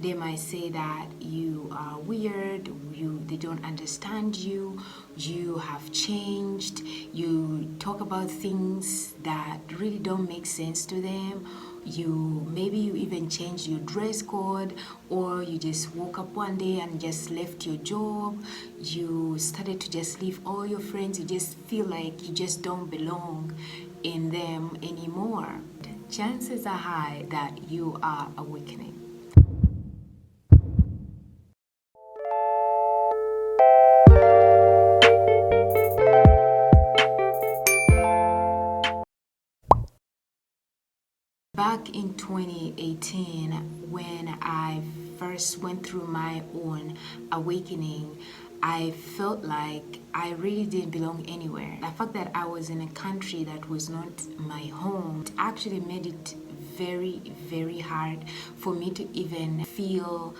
They might say that you are weird, they don't understand you, you have changed, you talk about things that really don't make sense to them. Maybe you even changed your dress code, or you just woke up one day and just left your job. You started to just leave all your friends. You just feel like you just don't belong in them anymore. Chances are high that you are awakening. Back in 2018, when I first went through my own awakening, I felt like I really didn't belong anywhere. The fact that I was in a country that was not my home actually made it very, very hard for me to even feel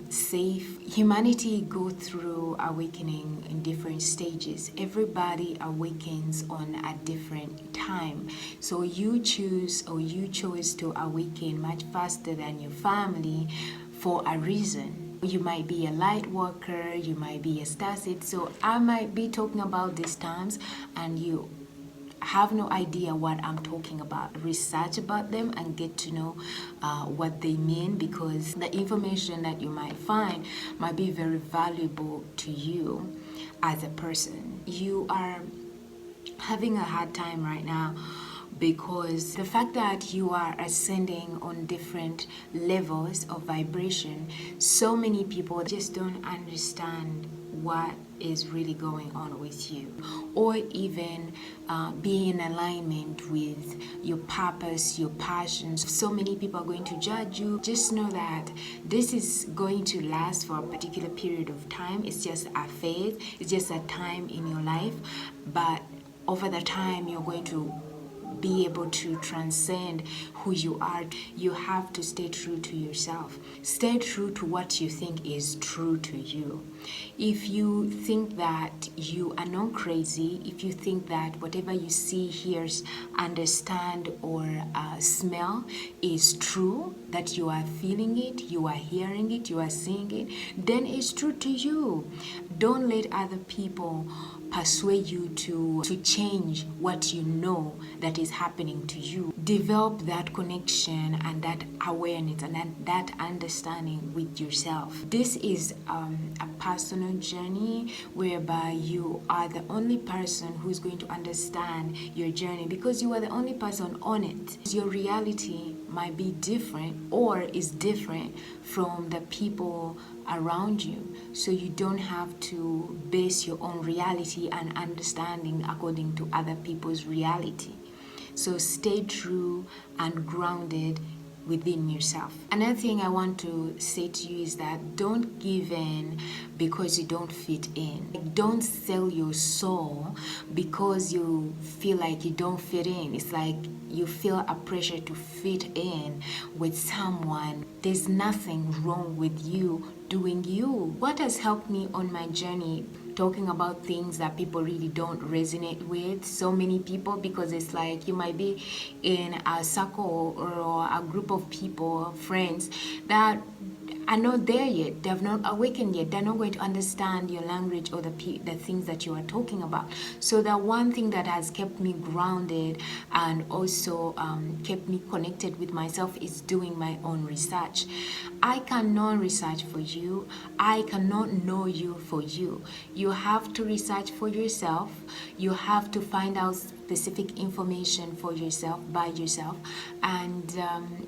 safe. Humanity go through awakening in different stages. Everybody awakens on a different time. So you chose to awaken much faster than your family for a reason. You might be a light worker, you might be a starseed. So I might be talking about these terms and you have no idea what I'm talking about. Research about them and get to know what they mean, because the information that you might find might be very valuable to you as a person. You are having a hard time right now because the fact that you are ascending on different levels of vibration, so many people just don't understand what is really going on with you, or even be in alignment with your purpose, your passions. So many people are going to judge you. Just know that this is going to last for a particular period of time. It's just a phase, it's just a time in your life, but over the time you're going to be able to transcend who you are. You have to stay true to yourself. Stay true to what you think is true to you. If you think that you are not crazy, if you think that whatever you see, hear, understand, or smell is true, that you are feeling it, you are hearing it, you are seeing it, then it's true to you. Don't let other people persuade you to change what you know that is happening to you. Develop that connection and that awareness and that understanding with yourself. This is a personal journey whereby you are the only person who's going to understand your journey, because you are the only person on it. Your reality might be different or is different from the people around you, so you don't have to base your own reality and understanding according to other people's reality. So stay true and grounded within yourself. Another thing I want to say to you is that don't give in because you don't fit in. Don't sell your soul because you feel like you don't fit in. It's like you feel a pressure to fit in with someone. There's nothing wrong with you doing you. What has helped me on my journey, talking about things that people really don't resonate with, so many people, because it's like you might be in a circle or a group of people, friends, that are not there yet. They have not awakened yet. They're not going to understand your language or the things that you are talking about. So the one thing that has kept me grounded and also kept me connected with myself is doing my own research. I cannot research for you. I cannot know you for you. You have to research for yourself. You have to find out specific information for yourself, by yourself, and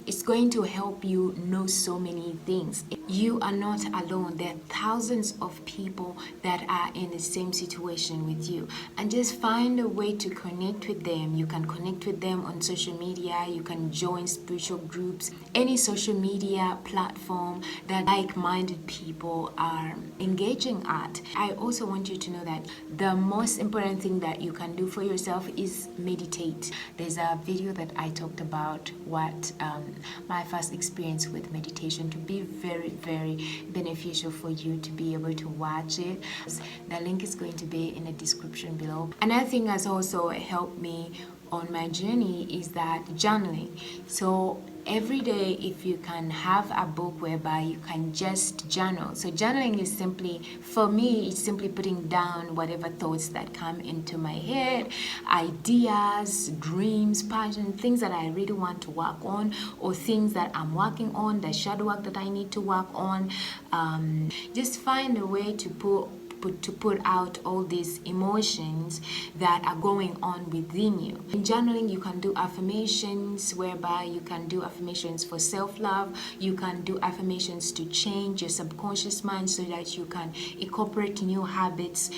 it's going to help you know so many things. You are not alone. There are thousands of people that are in the same situation with you, and just find a way to connect with them. You can connect with them on social media. You can join spiritual groups, any social media platform that like-minded people are engaging at. I also want you to know that the most important thing that you can do for yourself is meditate. There's a video that I talked about what my first experience with meditation, to be very, very beneficial for you to be able to watch it. The link is going to be in the description below. Another thing has also helped me on my journey is that journaling. So every day, if you can have a book whereby you can just journal. So journaling is simply, for me, it's simply putting down whatever thoughts that come into my head, ideas, dreams, passion, things that I really want to work on, or things that I'm working on, the shadow work that I need to work on. Just find a way to put out all these emotions that are going on within you. In journaling, you can do affirmations, whereby you can do affirmations for self-love. You can do affirmations to change your subconscious mind so that you can incorporate new habits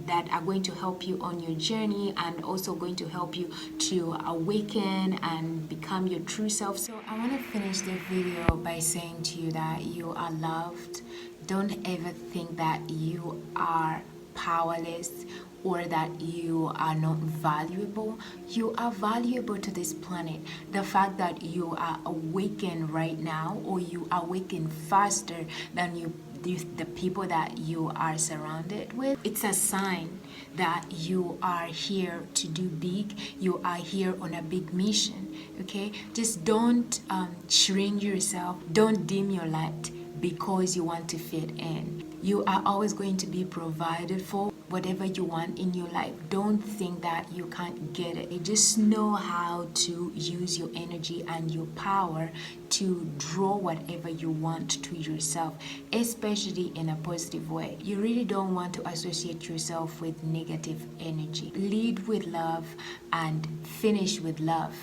that are going to help you on your journey, and also going to help you to awaken and become your true self. So I want to finish the video by saying to you that you are loved. Don't ever think that you are powerless or that you are not valuable. You are valuable to this planet. The fact that you are awakened right now, or you awaken faster than the people that you are surrounded with, it's a sign that you are here to do big. You are here on a big mission. Okay, just don't shrink yourself. Don't dim your light because you want to fit in. You are always going to be provided for whatever you want in your life. Don't think that you can't get it. You just know how to use your energy and your power to draw whatever you want to yourself, especially in a positive way. You really don't want to associate yourself with negative energy. Lead with love and finish with love.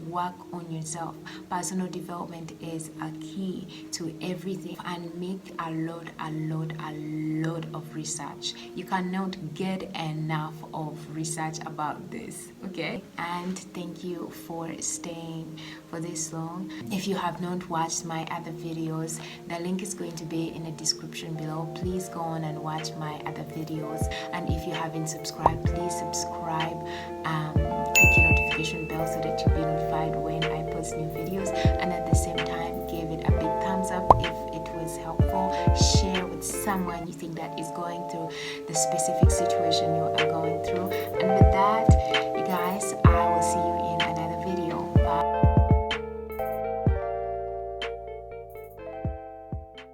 Work on yourself. Personal development is a key to everything, and make a lot of research. You cannot get enough of research about this, okay? And thank you for staying for this long. If you have not watched my other videos, the link is going to be in the description below. Please go on and watch my other videos, and if you haven't subscribed, please subscribe. Click your notification bell so that you'll be notified when I post new videos, and at the same time give it a big thumbs up if it was helpful. Share with someone you think that is going through the specific situation you are going through. And with that,